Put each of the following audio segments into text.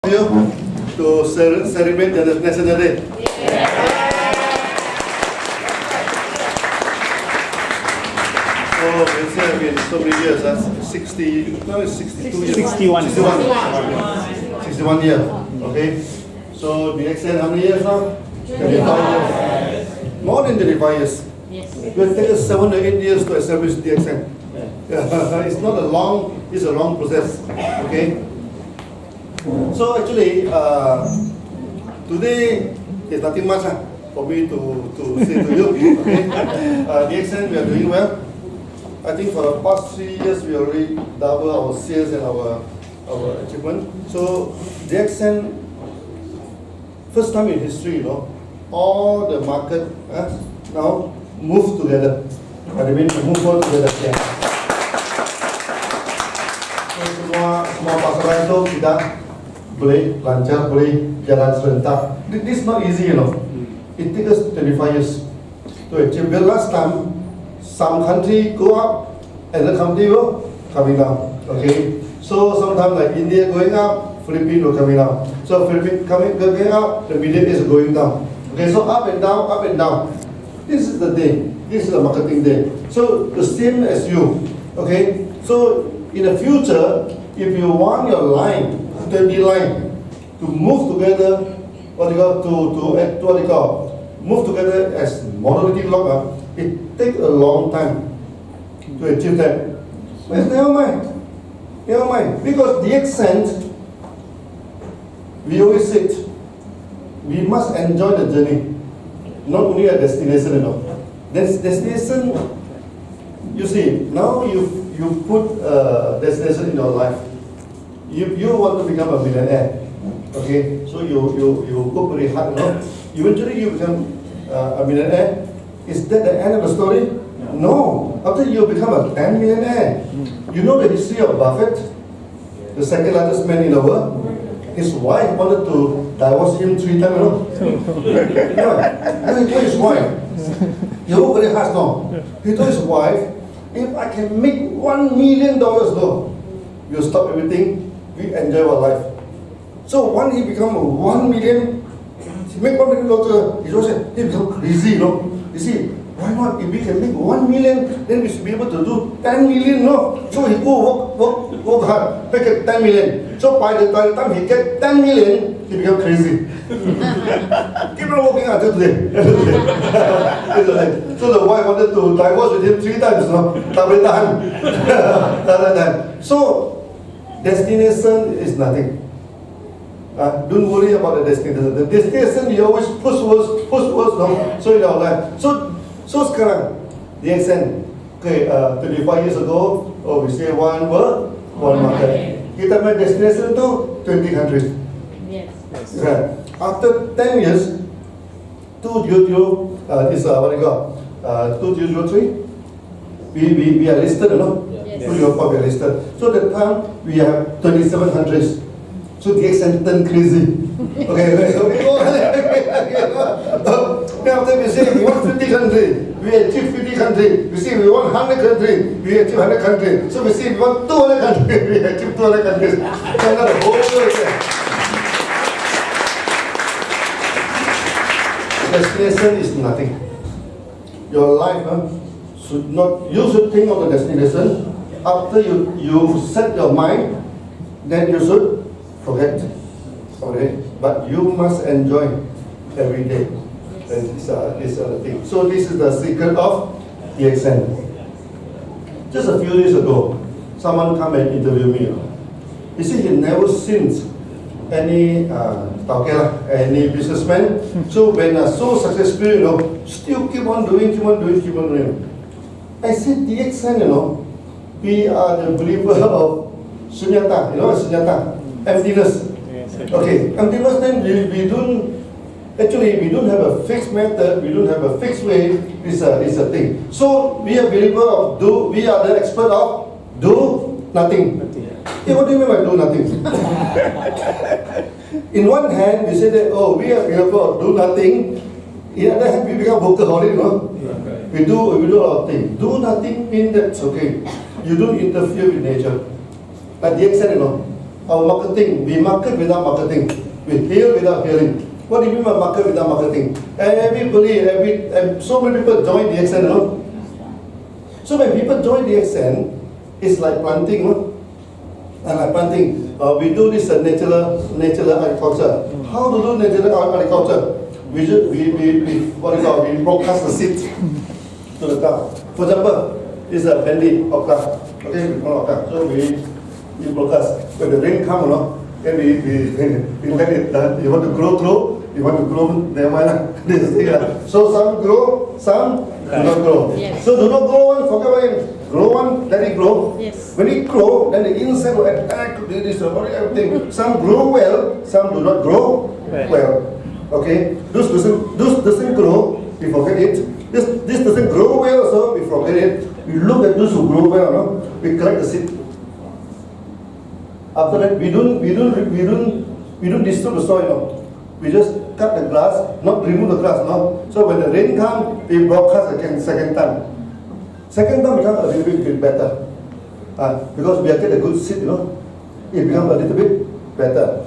You to celebrate the National Day. Oh, it's been so many years. That's 60. No, it's 62 years. 61. 61 years. Okay. So the extent how many years now? 25 years. More than 25 years. Yes. It will take us 7 or 8 years to establish the extent. Yeah. It's not a long. It's a long process. Okay. So actually, today is nothing much for me to say to you. Okay. The extent we are doing well. I think for the past 3 years we already double our sales and our achievement. So the extent, first time in history, all the market now move together. I mean to move on together. Yeah. So semua pasaran itu kita boleh lancar, boleh jalan serentak. This is not easy, It takes us 25 years to achieve. The last time, some country go up, and the country will coming down. Okay, so sometimes like India going up, Philippines will coming down. So Philippines going up, the Middle East is going down. Okay, so up and down, up and down. This is the day. This is the marketing day. So the same as you. Okay, so in the future, if you want your line, 20 line, to move together, what you call move together as monolithic lock, it takes a long time to achieve that. But never mind. Because the accent, we always said, we must enjoy the journey, not only a destination. Destination, you see, now you put a destination in your life. You want to become a millionaire, okay? So you work very hard, Eventually you become a millionaire. Is that the end of the story? No. After you become a 10 millionaire, you know the history of Buffett, the second largest man in the world. His wife wanted to divorce him 3 times, He told his wife, he worked very hard now. He told his wife, if I can make $1 million, we'll stop everything. We enjoy our life. So when he become 1 million, he make $1 million. He just said, he become crazy, You see, why not? If we can make 1 million, then we should be able to do 10 million, So he go work hard, make it 10 million. So by the time he get 10 million, he become crazy. Keep on working until today. So the wife wanted to divorce with him 3 times, Double time. So destination is nothing. Don't worry about the destination. The destination you always push words, So in our life. So sekarang, the extent, okay, 25 years ago, we say one word, one market. Kita punya destination to 20 countries. Yes. Okay. After 10 years, 2003, we are listed, Yes. 2004 we are listed. So that time we have 27 countries. So the extent turned crazy. Okay. Now after we say we want 50 countries, we achieve 50 countries. We say we want 100 countries, we achieve 100 countries. So we say we want 200 countries, we achieve 200 countries. Destination is nothing. Your life should not. You should think of the destination. After you set your mind, then you should forget. Okay, but you must enjoy every day. And these are the things. So this is the secret of the exam. Just a few days ago, someone come and interview me. He said he never seen any any businessman. So when so successful, still keep on doing. I said the exam, we are the believer of sunyata. Sunyata, emptiness. Okay, emptiness. Then we don't. Actually, we don't have a fixed method. We don't have a fixed way. It's a thing. So we are believer of do. We are the expert of do nothing. Hey, what do you mean by do nothing? In one hand, we say that we are believer of do nothing. In the other hand, we become workaholic, We do a lot of things. Do nothing means that's okay. You don't interfere with nature. But the extent, our marketing, we market without marketing. We hear without hearing. What do you mean by market without marketing? So many people join DXN, you know? So when people join DXN, it's like planting, you know? And like planting, we do this natural agriculture. How to do natural agriculture? We broadcast the seed to the ground. For example, it's a bendy okra. Okay, we call okra. So we broadcast. When the rain comes, you know, then we let it. You want to grow. You want to grow, never mind. This thing. So some grow, some do not grow. Yes. So do not grow one, forget about it. Grow one, let it grow. Yes. When it grow, then the insect will attack this everything. Some grow well, some do not grow well. Okay, this doesn't grow, we forget it. This doesn't grow well, so we forget it. We look at those who grow well, no? We collect the seed. After that, we don't disturb the soil, no? We just cut the grass, not remove the grass, no? So when the rain comes, we broadcast again second time. Second time becomes a little bit better. Because we have get a good seed, you know? It becomes a little bit better.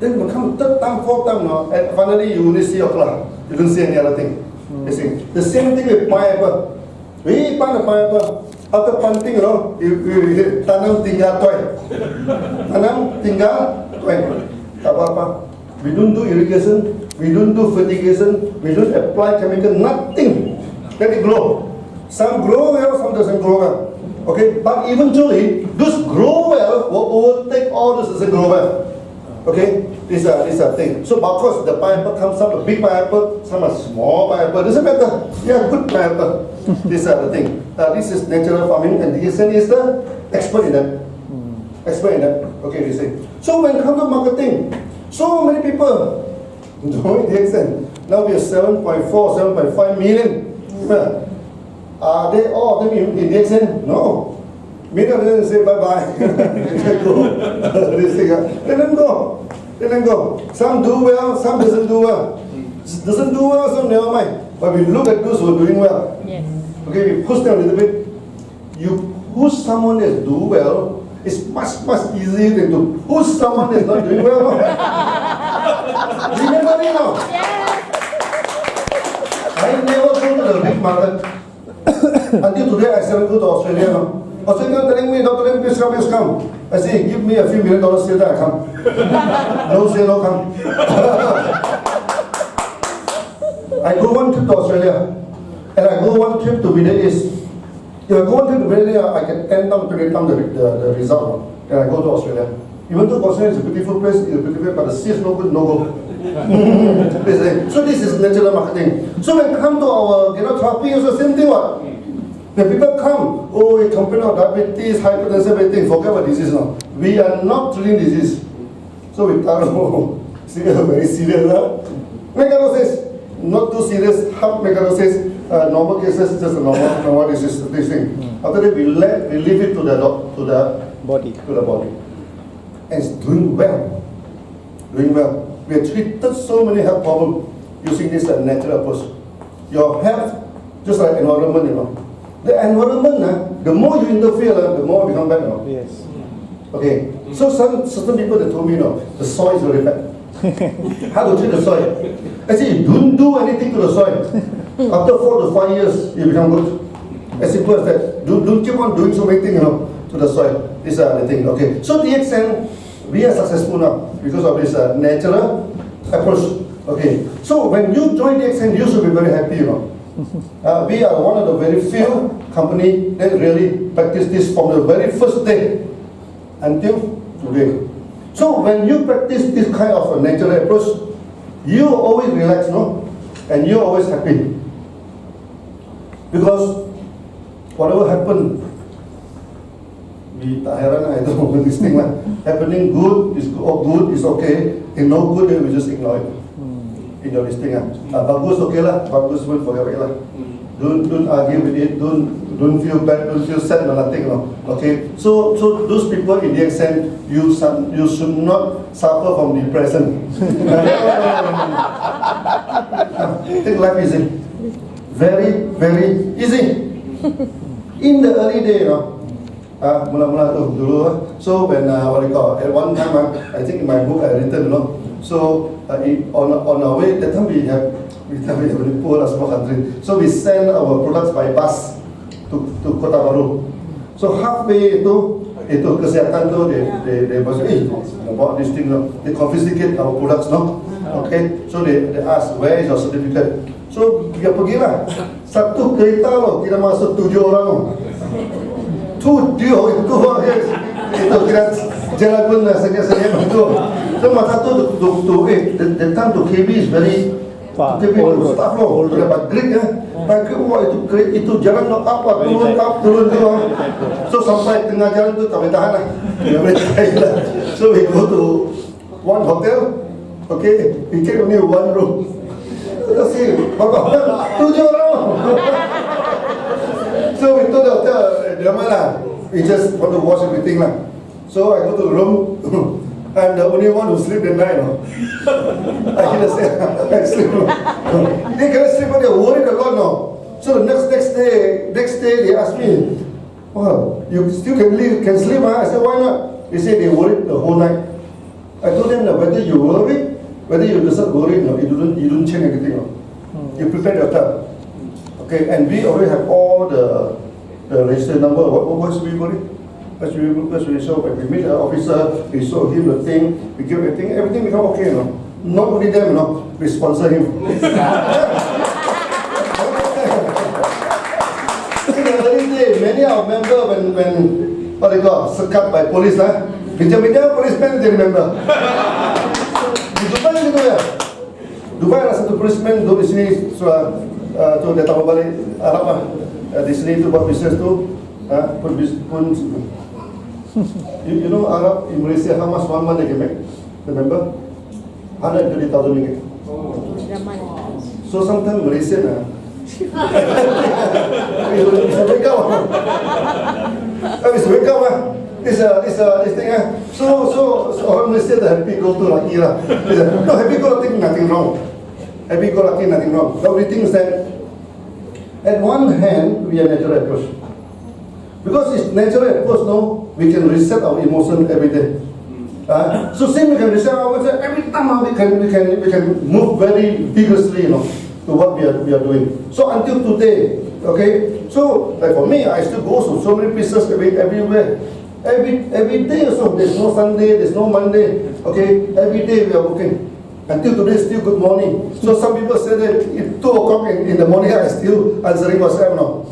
Then when come third time, fourth time, no? And finally you only see your cloud. You don't see any other thing. You see? The same thing with pineapple. We plant a pineapple. After planting, you know, you tanam tinggal toy. Tanam tinggal toy. Tak apa-apa. We don't do irrigation, we don't do fertigation, we don't apply chemical, nothing. Let it grow. Some grow well, some doesn't grow well. Okay, but eventually, those grow well will overtake all those doesn't grow well. Okay, these are things. So of course, the pineapple comes, some a big pineapple, some a small pineapple. Doesn't matter. Yeah, good pineapple. These are the thing. This is natural farming, and DXN is the expert in that. Expert in that. Okay, you see. So when it comes to marketing, so many people join DXN. Now we have 7.4, 7.5 million. Are they all of them in DXN? No. Many of them say bye-bye. Let them go. Let them go. Some do well, some doesn't do well. Doesn't do well, so never mind. But we look at those who are doing well. Yes. Okay, we push them a little bit. You push someone that do well, it's much easier than to push someone that's not doing well. No? Remember it now? Yes. I never go to the big market. Until today, I still go to Australia. No? Australia telling me, Dr. M, please come. I say, give me a few $1 million sale, then I come. No sale, no come. I go one trip to Australia, and I go one trip to Middle East. If I go one trip to Middle East, I get 10 times, 20 times the result. And I go to Australia. Even though Australia is a beautiful place, but the sea is no good, no go. So this is natural marketing. So when come to our therapy, it's the same thing. What? When people come, oh, we complain of diabetes, hypertension, everything, forget about disease now. We are not treating disease. So we tell them, oh, very serious. Megalosis, not too serious, half megalosis, normal cases, just a normal disease, this thing. After that, we leave it to the body. And it's doing well. Doing well. We have treated so many health problems using this natural approach. Your health, just like environment, you know. The environment, the more you interfere, the more it become bad. You know? Yes. Okay. So certain people that told me, the soil is very bad. How to treat the soil? I say, you don't do anything to the soil. After 4 to 5 years, it become good. As simple as that. Don't keep on doing so many things, to the soil. These are the things. Okay. So DXN, we are successful now because of this natural approach. Okay. So when you join DXN, you should be very happy, we are one of the very few companies that really practice this from the very first day until today. So when you practice this kind of a natural approach, you always relax, and you're always happy. Because whatever happened, I don't know this thing happening good is okay, and no good then we just ignore it. In your listing, bagus okay lah, bagus pun forget lah. Don't argue with it. Don't feel bad. Don't feel sad or nothing. Okay. So those people in DXN, you should not suffer from depression. Take life easy. Very easy. In the early day, mula-mula tu dulu. So when what do you call? At one time, I think in my book I written, So on our way, that time we have very poor small country. So we send our products by bus to Kota Baru. So halfway itu kesihatan tu they about this thing, they confiscate our products, Okay, so they ask where is your certificate. So kita pergi lah. Satu kereta kita masuk 7 orang. Itu kira jalan pun sekian itu. So masa tu the time to KB is very KB stuff dapat grid wah itu jalan apa turun tu. So sampai tengah jalan tu tak boleh tahan lah. So we go to one hotel. Okay, we get only one room. Let's see, 7 orang. So we told the hotel, we just want to watch everything lah. So I go to the room, I'm the only one who sleep the night. I cannot say, I sleep. They cannot sleep, but they're worried a lot. So the next day they ask me, "Wow, you still can sleep?" I said, "Why not?" They say they worried the whole night. I told them that whether you worry, whether you doesn't worry, you don't change anything. You prepare your time. Okay, and we already have all the register number. What should we worry? What should we show? When we meet the officer, we show him the thing, we give everything become okay, Not only them, we sponsor him. In the early day, many of our members when what they call sekat by police meja-meja policeman they remember. Di Dubai gitu ya. Dubai ada satu policeman duduk di sini tu dia tahu balik Arab di sini tu buat bisnes tu pun you know Arab in Malaysia how much one month they can make? Remember? 120,000 ringgit. So sometimes Malaysian it's a wake up. It's a wake up. This thing. So orang Malaysia the happy go to lucky lah. No, happy go lucky nothing wrong. Happy go lucky nothing wrong. The only thing is that at one hand we are natural approach. Because it's natural approach, we can reset our emotion every day. So same we can reset our emotion every time. We can move very vigorously, to what we are doing. So until today, okay. So like for me, I still go to so many places everywhere. Every day also, there's no Sunday, there's no Monday. Okay, every day we are working. Until today, still good morning. So some people say that at 2 o'clock in the morning, I still answering WhatsApp now.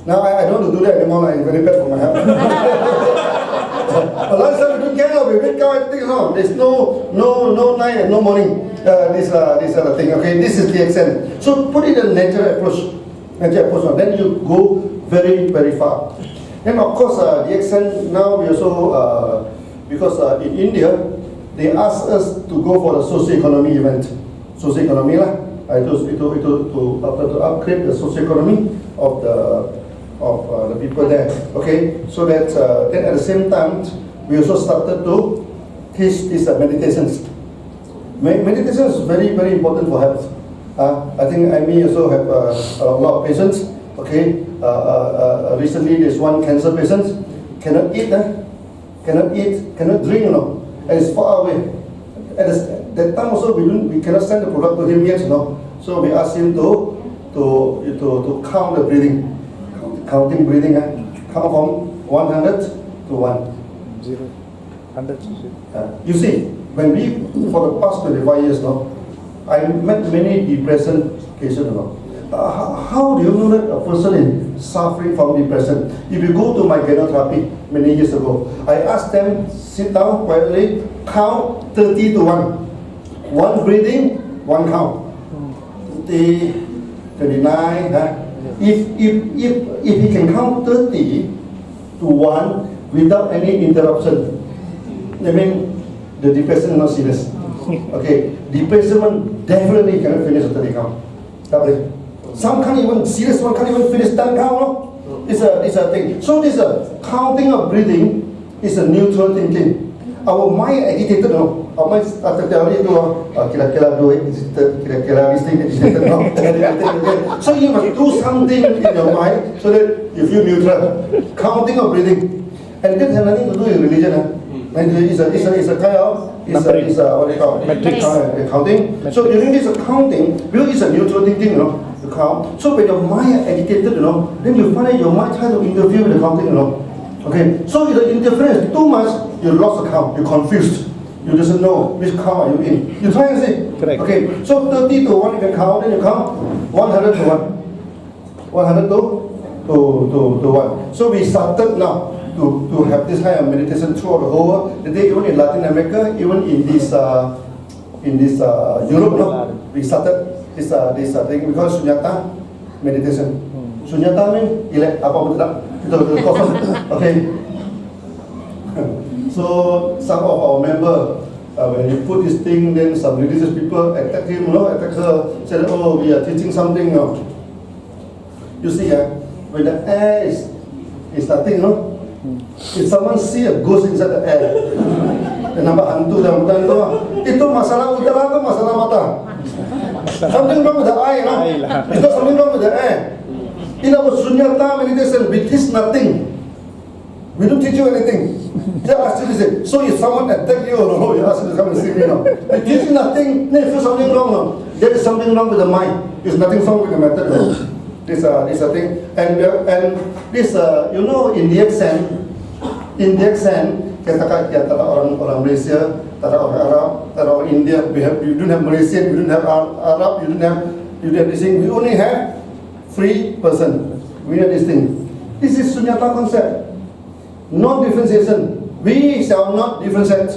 Now I don't want to do that anymore. It's very bad for my health. But last time we don't care. We wake up, everything is on. There's no night and no morning. This other thing. Okay, this is the accent. So put it in natural approach. Then you go very, very far. And of course, the accent now we also because in India they ask us to go for the socio-economy event. Socio-economy lah. To upgrade the socio-economy of the people there. Okay, so that then at the same time we also started to teach these meditations. Meditation is very, very important for health. I think Amy also have a lot of patients. Okay, recently there's one cancer patient cannot eat, cannot drink, and it's far away. At that time also we cannot send the product to him yet, So we asked him to count the breathing, counting breathing, count from 100 to 1. 0, 100. You see, when we for the past 25 years I met many depression cases. How do you know that a person is suffering from depression? If you go to my therapy many years ago, I asked them sit down quietly, count 30 to 1. One breathing, one count. 30, 29. If he can count 30 to 1 without any interruption, I mean the depression is not serious. Okay, depression one definitely cannot finish a 30 count. Some can't even serious one can't even finish 10 count. It's a thing. So this counting of breathing is a neutral thinking. Our mind agitated, our mind started telling you kira-kira this thing agitated. So you must do something in your mind so that you feel neutral. Counting of breathing. And that has nothing to do with religion. And it's a kind of, it's a what do you call it? Metrics. Accounting. So during this accounting, because it's a neutral thinking, you know, to count. So when your mind is agitated, you know, then you find that your mind tries to interfere with the counting, you know. Okay, so if the interference too much, you lost the count, you're confused. You doesn't know which count are you in. You try and see. Correct. Okay, so 30 to 1 you can count, then you count 100 to 1. 100 to 1. So we started now to have this kind of meditation throughout the whole world. The day even in Latin America, even in this Europe, no, we started this thing because Sunyata meditation. Sunyata means elect apa betul tak? Okay. So some of our members, when you put this thing, then some religious people attack him, you know, attack her, said, oh, we are teaching something. You see, when the air is nothing, no? If someone see a ghost inside the air, nampak hantu dalam hutan itu masalah utara atau masalah mata? Something wrong with the eye, no? Because something wrong with the air. In our Sunyata meditation, we teach nothing. We don't teach you anything. Just ask you to say, so if someone attack you, no, you ask you to come and see me, no? I teach you nothing, then you feel something wrong, no? There is something wrong with the mind. There's nothing wrong with the method, no? This thing. And this, you know, in the accent, kata orang Malaysia, kata orang Arab, kata orang India, you don't have Malaysian, you don't have Arab, you don't have this thing. We only have free person. We have this thing. This is Sunyata concept. Not differentiation. We shall not differentiate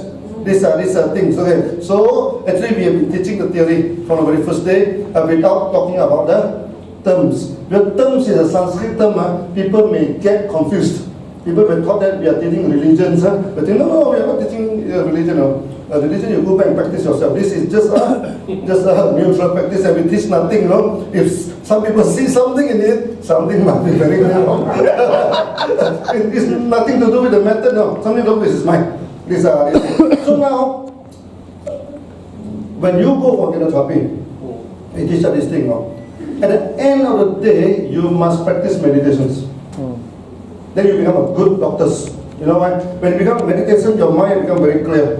these things. Okay. So actually we have been teaching the theory from the very first day without talking about the terms. The terms is a Sanskrit term. People may get confused. People may thought that we are teaching religions, but they no, we are not teaching religion. Religion, you go back and practice yourself. This is just a neutral practice, and we teach nothing. You know, if some people see something in it, something must be very, very wrong. It's nothing to do with the method. No, something wrong with his mind. So now, when you go for therapy, it teaches this thing. No? At the end of the day, you must practice meditations. Then you become a good doctor. You know why? When you become meditation, your mind becomes very clear.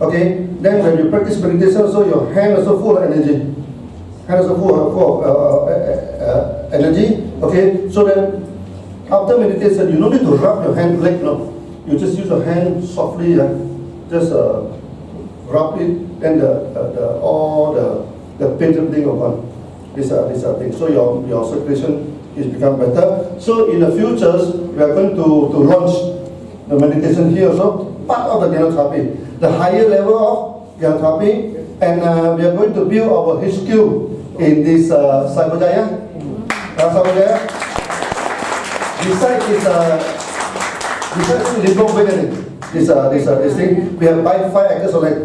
Okay? Then when you practice meditation, so your hand is also full of energy. Hand is also full of energy. Okay? So then, after meditation, you don't need to rub your hand leg, no. You just use your hand softly, just rub it, then all the pain thing will gone. These are things. So your circulation is become better. So in the futures, we are going to launch the meditation here also, part of the Gyanotherapy, the higher level of Gyanotherapy, and we are going to build our HQ in this Cyberjaya. Besides Limbong Beginning, this thing, we have 5 acres on it.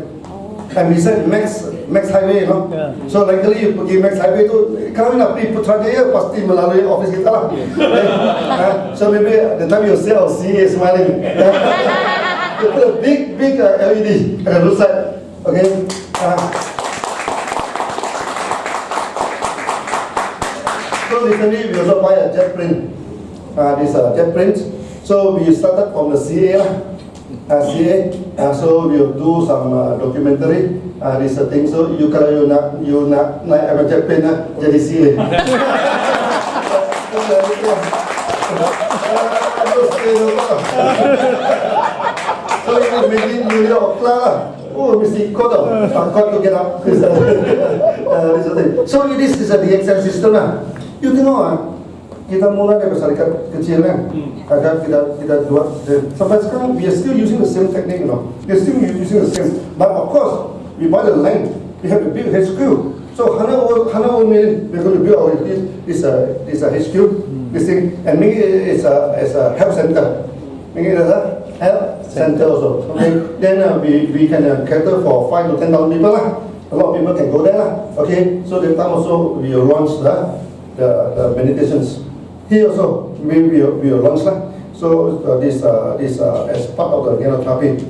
And we said Max Highway, you know. Yeah. So likely you pergi Max Highway tu, kalau nak pergi Putrajaya pasti melalui office kita lah. So maybe the time you see our CA smiling. You put a big LED at the roadside. Okay. So recently we also buy a jet plane. This jet plane. So we started from the CA lah. So we'll do some documentary this thing. So you kalau you nak naik aerojet plane jadi CA. So it is maybe New York lah. Oh, mesti kau tau. Kau to get up. This thing. So it is the DXL system lah. You tengok kita mula dari syarikat kecil kan, kadang kita buat sampai sekarang we are still using the same technique, you know. We are still using the same, but of course we buy the land, we have a big HQ. So 100 million we're going to build our this HQ, this thing, and make it as a health center, make it as a health center also. Okay, then we can cater for 5 to 10,000 people lah. A lot of people can go there lah. Okay, so the time also we will launch the meditations. Here also, we will launch lah. So this as part of the Gyanotherapy.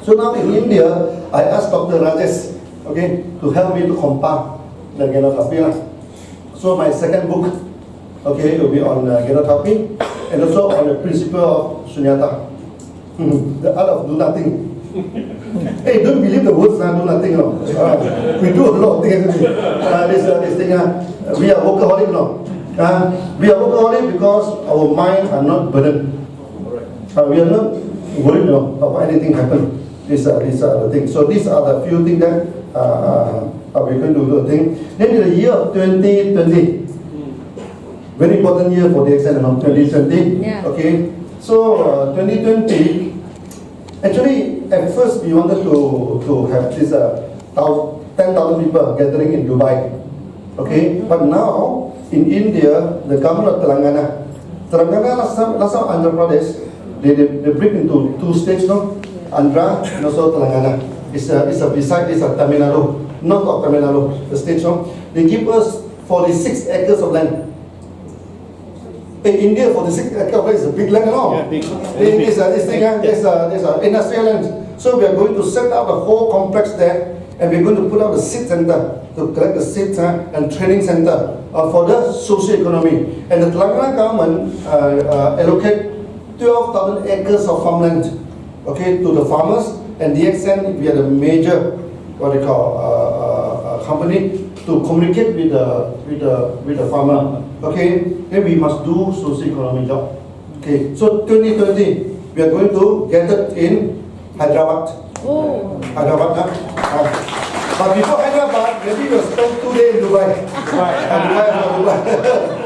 So now in India, I asked Dr. Rajesh, okay, to help me to compile the Gyanotherapy lah. So my second book, okay, will be on Gyanotherapy and also on the principle of Sunyata. The art of do nothing. Hey, don't believe the words do nothing. No. We do a lot of things. This thing, we are workaholic. No. We are workaholic because our minds are not burdened. We are not worried about anything happen. These are the things. So these are the few things that we're going to do the thing. Then in the year of 2020, very important year for the exam, 2020. Yeah. Okay. So 2020. Actually, at first we wanted to have this 10,000 people gathering in Dubai, okay? But now in India, the government of Telangana last time Andhra Pradesh, they break into two states, no? Andhra and also Telangana. It's beside Tamil Nadu, north of Tamil Nadu, the state, no? They give us 46 acres of land. In India, 46 acres is a big land, no? Yeah, big. This industrial land. So we are going to set up the whole complex there, and we're going to put up a seed center to collect the seeds and training center for the social economy. And the Telangana government allocate 12,000 acres of farmland, okay, to the farmers. And DXN, we are the major, what they call, company to communicate with the farmer. Okay, then we must do social economy job. Okay, so 2020 we are going to gather in Hyderabad. Oh. Hyderabad. But before Hyderabad, maybe we'll spend 2 days in Dubai. Dubai.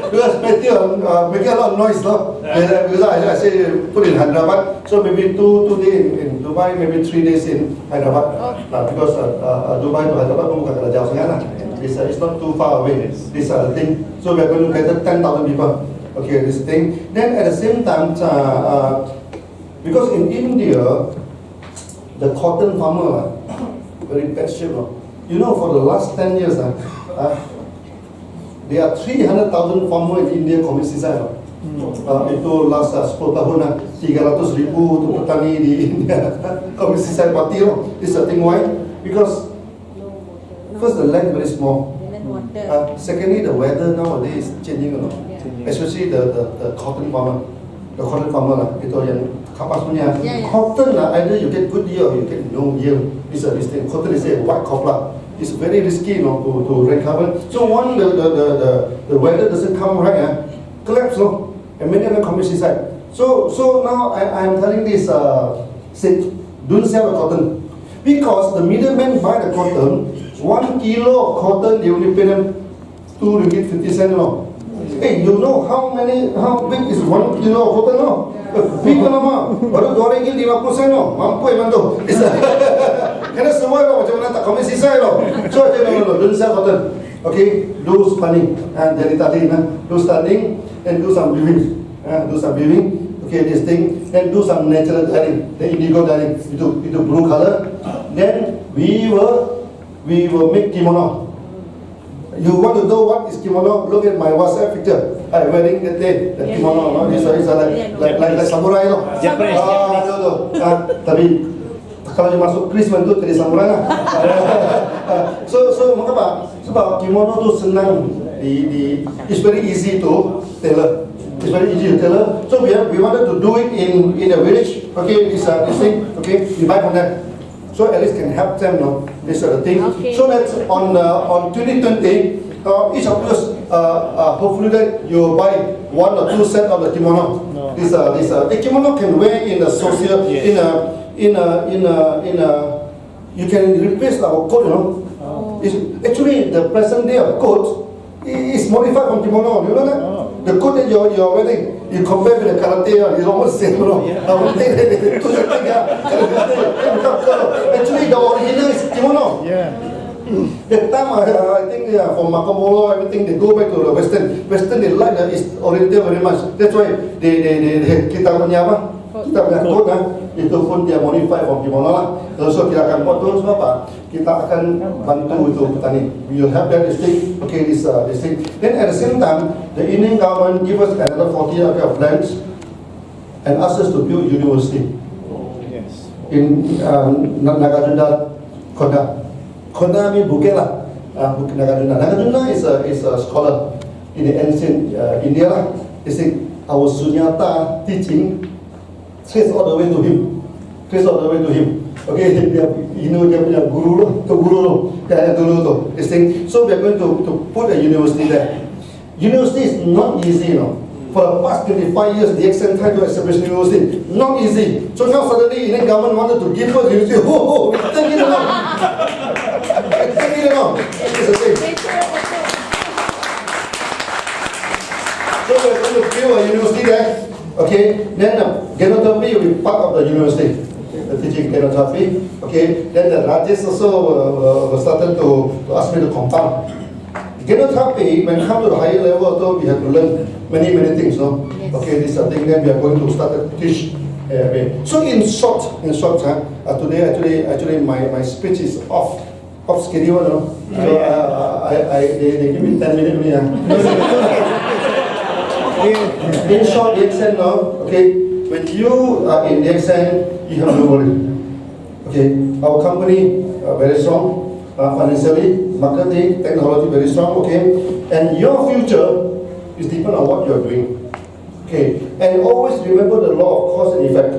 Because making a lot of noise, no? Because I say put in Hyderabad, so maybe two days in Dubai, maybe 3 days in Hyderabad. Because Dubai to Hyderabad bukan kena jauh sangat lah. It's not too far away. These are the thing. So we are going to gather 10,000 people. Okay, this thing. Then at the same time, because in India, the cotton farmer very bad shape. You know, for the last 10 years, there are 300,000 farmers in India commit suicide. Itu last 10 tahun 300,000 tu petani di India commit suicide mati. This is the thing why? Because first, the land very small. Secondly, the weather nowadays is changing a lot. Especially the cotton farmer. The cotton farmer itu yang kapas punya. Cotton either you get good yield or you get no yield. This thing. Cotton is a white copper. It's very risky, to recover. So one the weather doesn't come right, collapse, and many of them commit suicide. So now I'm telling this, say, don't sell the cotton. Because the middleman buy the cotton, 1 kilo of cotton, they only pay them 2 ringgit 50 cents. Hey, you know how big is 1 kilo of cotton? Big nama, baru 2 ringgit 50 sen. Mampu emang tu. Karena semua macam mana tak commit suicide. So I say no, don't sell cotton. Okay, do stunning. Jadi tadi, do stunning and do some weaving. Okay, this thing, and do some natural dyeing, the indigo dyeing, itu blue color. Then we will make kimono. You want to know what is kimono? Look at my WhatsApp picture. I'm wearing that day, the kimono. This is like samurai. Japanese. Tapi kalau dia masuk Christmas tu jadi samurai lah. So mengapa? Sebab kimono tu senang it's very easy to tailor. It's very easy to tailor. So we wanted to do it in a village. Okay, this thing. Okay, we buy from them. So at least can help them. This sort of thing. Okay. So that's on 2020. Each of us hopefully that you buy 1 or 2 set of the kimono. No. The kimono can wear in a social in a you can replace our coat. It's actually the present day of coat is modified from kimono. You know that? The coat that you're wearing, you compare with the karate, it's almost the same. Actually, the original is kimono. Yeah. That time, I think for Makamolo, everything, they go back to the Western. Western, they like the East Oriental very much. That's why kita punya coat, itu pun dia modify from kimono lah. So kita akan buat tu sebab apa? Kita akan bantu itu petani. We will help them this thing. Okay, this thing. Then at the same time, the Indian government give us another 40 acres of lands and ask us to build university Yes. in Nagarjuna, Konda. Konda means Bukit lah. Nagarjuna. Nagarjuna is a scholar in the ancient India lah. They say our Sunyata teaching trace all the way to him. face all the way to him. Okay, dia punya guru tu, dulu tu, this thing. So we are going to put a university there. University is not easy, For the past 25 years, the DXN tried to establish university. Not easy. So now suddenly, Indian government wanted to give us university. Oh, take it along. Take it along. That's the thing. So we are going to build a university there. Okay, then genotherapy will be part of the university. The teaching genotherapy. Okay, then the Rajesh also started to ask me to compound. Genotherapy, when it comes to the higher level, though, we have to learn many things, no? Yes. Okay, this thing, then we are going to start to teach. So in short, today actually my speech is off schedule, no? So they give me 10 minutes only. In short, DXN, no? Okay, when you are in DXN, you have no worry. Okay, our company very strong. Financially, marketing, technology very strong, okay? And your future is depend on what you're doing. Okay, and always remember the law of cause and effect.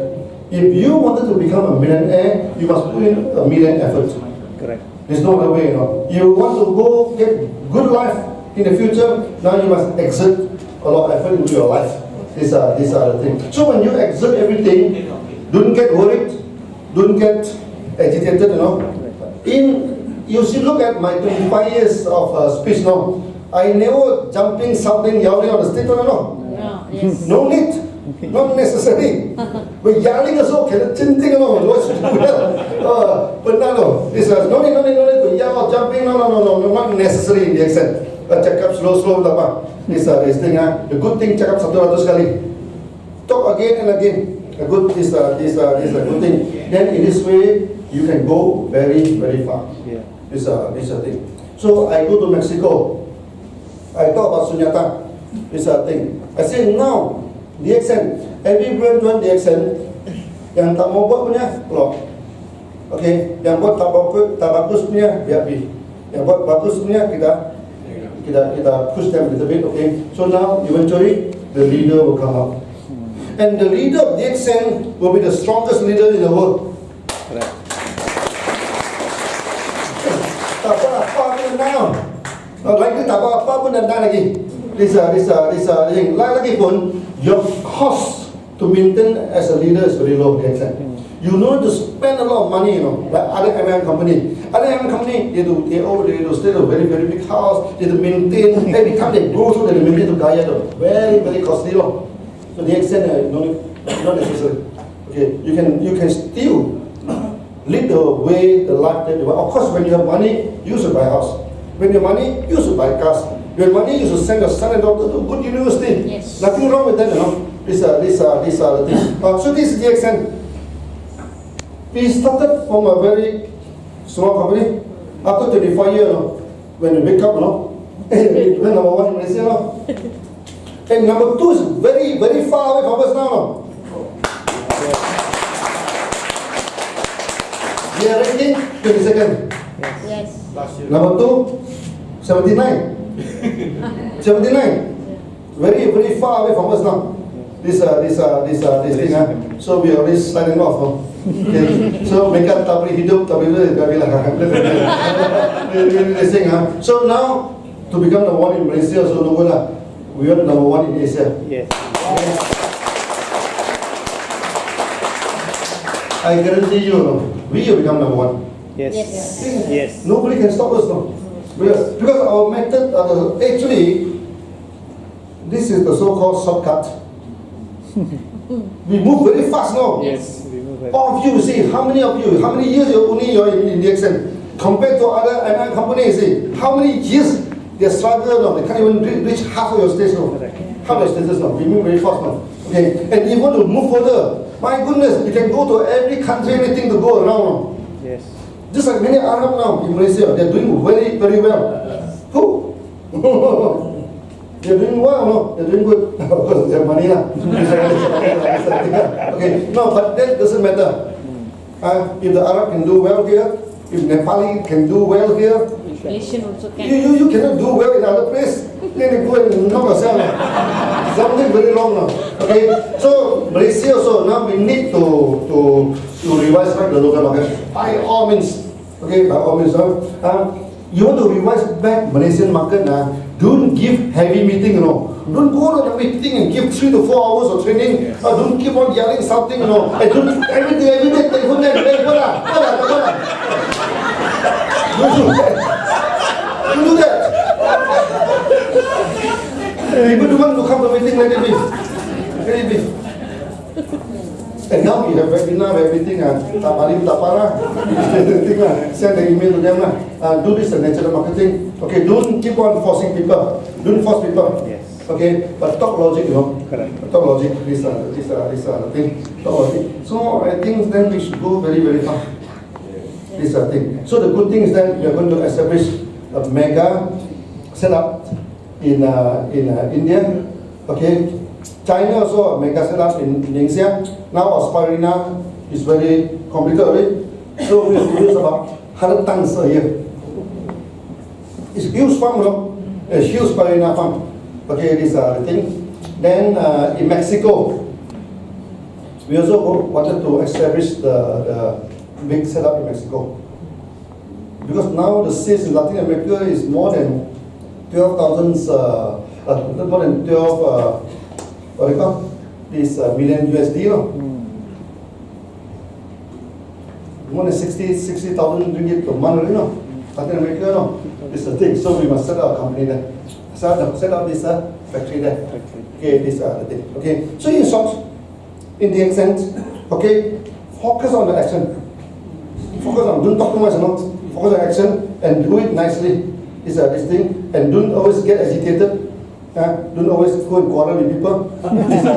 If you wanted to become a millionaire, you must put in a million effort. Correct. There's no other way, You want to go get good life in the future, now you must exert a lot of effort into your life. These are the things. So when you exert everything, don't get worried, don't get agitated, You should look at my 25 years of speech now. I never jumping, shouting, yelling on the street, no. Yes. No need, not necessary. But yelling also cannot chanting, but no. This is no need to yell or jumping, no, not necessary in the accent. Check up slow, this thing, the good thing, check up 100 sekali. Talk again and again. This a good thing. Then in this way, you can go very far. Yeah. This thing. So I go to Mexico. I talk about Sunyata. This thing. I say now, DXN, every brand join DXN, yang tak mau buat punya keluar. Okay, yang buat tak bagus punya biar. Yang buat bagus punya kita push them a little bit. Okay. So now eventually the leader will come up, and the leader of DXN will be the strongest leader in the world. Correct. Lagi tak apa pun dan lagi. Lisa, lagi pun your cost to maintain as a leader is very low. You know to spend a lot of money, like other MM company. Other MM company, they stay in a very big house. They maintain every time they go through, they maintain to Gaya, very costly. So the extent not necessary. Okay, you can still lead the way, the life that you want. Of course, when you have money, you should buy a house. When you have money, you should buy cars. When you have money, you should send your son and daughter to a good university. Yes. Nothing wrong with that, These are the things. So this is the extent. We started from a very small company. After 25 years, when we wake up, we went number 1 in Malaysia, and number 2 is very far away from us now, We are ranking 22nd. Yes. Number 2, 79. 79. Very far away from us now. This thing. So we are already sliding off. Okay. So mereka tak boleh hidup, tak boleh this thing. So now to become number 1 in Malaysia, so no good lah. We are number 1 in Asia. Yes. I guarantee you, we will become number 1. Yes. Yes. Yes. Nobody can stop us now. Because our method, actually, this is the so-called shortcut. We move very fast now. Yes. We move ahead. All of you, see, how many years you're in DXN compared to other MM companies, see, how many years they struggle now, they can't even reach half of your stage now. Correct. Half of your stages now, we move very fast now. Okay, and if you want to move further, my goodness, you can go to every country, anything to go around now. Yes. Just like many Arab now in Malaysia, they're doing very well. Who? They're doing well, they're doing good. Of course, they have money lah. Okay, no, but that doesn't matter. If the Arab can do well here, If Nepali can do well here, Malaysian also can. you cannot do well in other place. Then you go and knock yourself. Something very wrong now. Okay, so Malaysia also now we need to revise back the local market by all means. Okay, by all means. You want to revise back Malaysian market now. Don't give heavy meeting, you know. Don't go to the meeting and give 3 to 4 hours of training. Don't keep on yelling something, you know. And don't every day, telephone them. Hey, what? Don't do that. Don't do that. People don't want to come to meeting like this. Let it be. And now we have webinar, everything. Tapari, tapara. Send the email to them. Do this natural marketing. Okay, don't keep on forcing people. Don't force people. Yes. Okay, but talk logic, you know. Correct. Talk logic. This thing. Talk logic. So I think then we should go very, very far. This thing. So the good thing is that we are going to establish a mega setup in India. Okay. China also a mega setup in Indonesia. Now Aspirina is very complicated already. So we have to use about 100 tons a year. It's a huge farm, you know. A huge Aspirina farm. Okay, this is the thing. Then in Mexico, we also wanted to establish the big setup in Mexico. Because now the sales in Latin America is more than 12,000, more than 12, what do you call this million USD, you know? More than 60,000 ringgit per month, you know? Latin America, you know? This is the thing. So we must set up a company there. Set up this factory there. Okay, this the thing. Okay. So in short, in the accent, okay, focus on the action. Focus on, don't talk too much, not focus on action and do it nicely. This thing, and don't always get agitated. Don't always go and quarrel with people. This thing,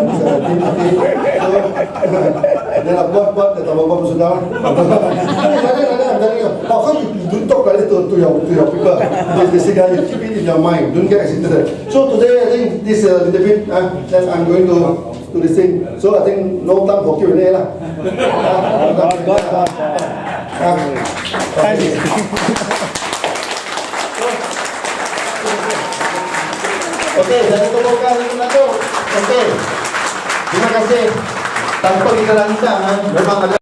okay. So, then what the Bapa sudah. I'm telling you, how come you don't talk like this to your people? This guy, you keep it in your mind. Don't get agitated. So today I think this little bit. Then I'm going to do this thing. So I think no time for Q&A lah. Thank you. Oke, saya temukan itu. Oke, terima kasih. Tanpa kita rancang, memang ada.